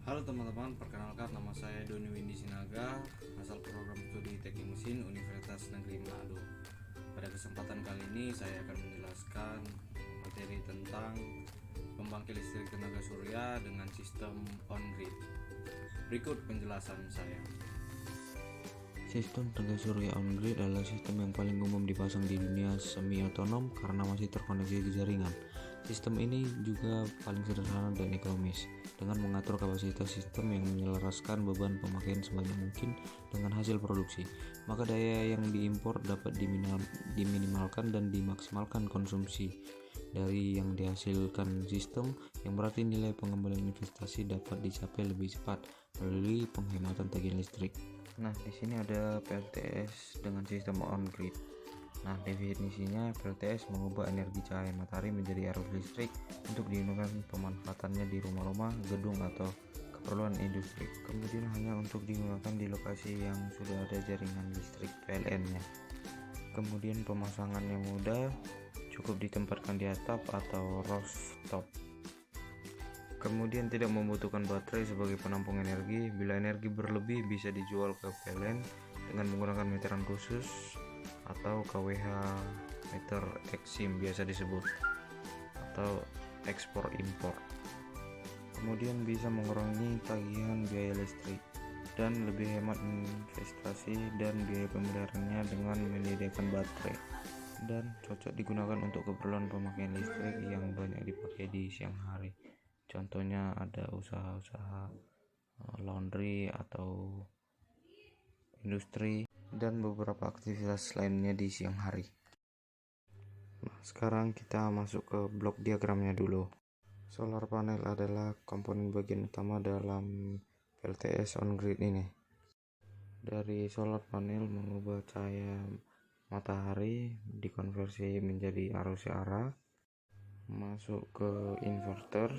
Halo teman-teman, perkenalkan nama saya Doni Windy Sinaga, asal program studi Teknik Mesin Universitas Negeri Manado. Pada kesempatan kali ini saya akan menjelaskan materi tentang pembangkit listrik tenaga surya dengan sistem on-grid. Berikut penjelasan saya. Sistem tenaga surya on-grid adalah sistem yang paling umum dipasang di dunia semi-otonom karena masih terkoneksi ke jaringan. Sistem ini juga paling sederhana dan ekonomis, dengan mengatur kapasitas sistem yang menyelaraskan beban pemakaian sebanyak mungkin dengan hasil produksi. Maka daya yang diimpor dapat diminimalkan dan dimaksimalkan konsumsi dari yang dihasilkan sistem, yang berarti nilai pengembalian investasi dapat dicapai lebih cepat melalui penghematan tagihan listrik. Nah, di sini ada PLTS dengan sistem on-grid. Nah, definisinya PLTS mengubah energi cahaya matahari menjadi arus listrik untuk digunakan pemanfaatannya di rumah-rumah, gedung, atau keperluan industri. Kemudian hanya untuk digunakan di lokasi yang sudah ada jaringan listrik PLN-nya. Kemudian pemasangannya mudah, cukup ditempatkan di atap atau rooftop. Kemudian tidak membutuhkan baterai sebagai penampung energi. Bila energi berlebih bisa dijual ke PLN dengan menggunakan meteran khusus atau KWH meter Exim biasa disebut, atau ekspor impor. Kemudian bisa mengurangi tagihan biaya listrik dan lebih hemat investasi dan biaya pemeliharaannya dengan menyediakan baterai, dan cocok digunakan untuk keperluan pemakaian listrik yang banyak dipakai di siang hari. Contohnya ada usaha-usaha laundry atau industri dan beberapa aktivitas lainnya di siang hari. Nah, sekarang kita masuk ke blok diagramnya dulu. Solar panel adalah komponen bagian utama dalam PLTS on-grid ini. Dari solar panel mengubah cahaya matahari dikonversi menjadi arus searah masuk ke inverter.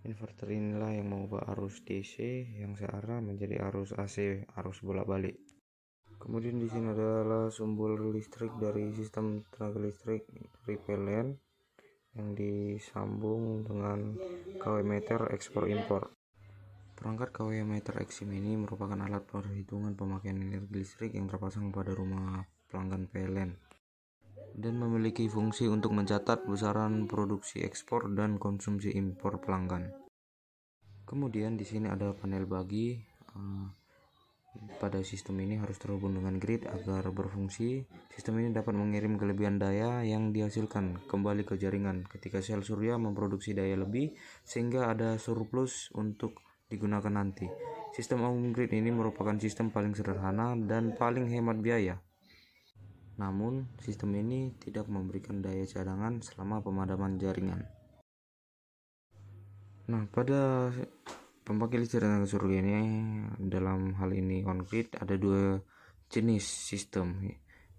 Inverter inilah yang mengubah arus DC yang searah menjadi arus AC, arus bolak-balik. Kemudian di sini adalah sumber listrik dari sistem tenaga listrik dari PLN yang disambung dengan KW meter ekspor impor. Perangkat KW meter Exim ini merupakan alat perhitungan pemakaian energi listrik yang terpasang pada rumah pelanggan PLN dan memiliki fungsi untuk mencatat besaran produksi ekspor dan konsumsi impor pelanggan. Kemudian di sini ada panel bagi. Pada sistem ini harus terhubung dengan grid agar berfungsi. Sistem ini dapat mengirim kelebihan daya yang dihasilkan kembali ke jaringan ketika sel surya memproduksi daya lebih, sehingga ada surplus untuk digunakan nanti. Sistem on-grid ini merupakan sistem paling sederhana dan paling hemat biaya. Namun, sistem ini tidak memberikan daya cadangan selama pemadaman jaringan. Nah, pada pembangkit listrik tenaga surya ini, dalam hal ini on-grid, ada dua jenis sistem.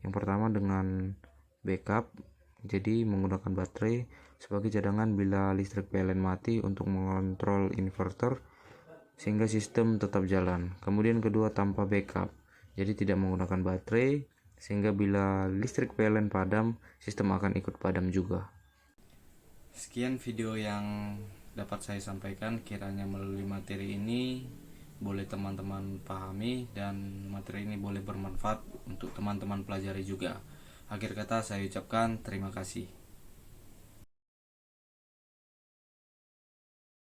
Yang pertama dengan backup, jadi menggunakan baterai sebagai cadangan bila listrik PLN mati untuk mengontrol inverter sehingga sistem tetap jalan. Kemudian kedua tanpa backup, jadi tidak menggunakan baterai sehingga bila listrik PLN padam, sistem akan ikut padam juga. Sekian video yang dapat saya sampaikan. Kiranya melalui materi ini boleh teman-teman pahami dan materi ini boleh bermanfaat untuk teman-teman pelajari juga. Akhir kata saya ucapkan terima kasih.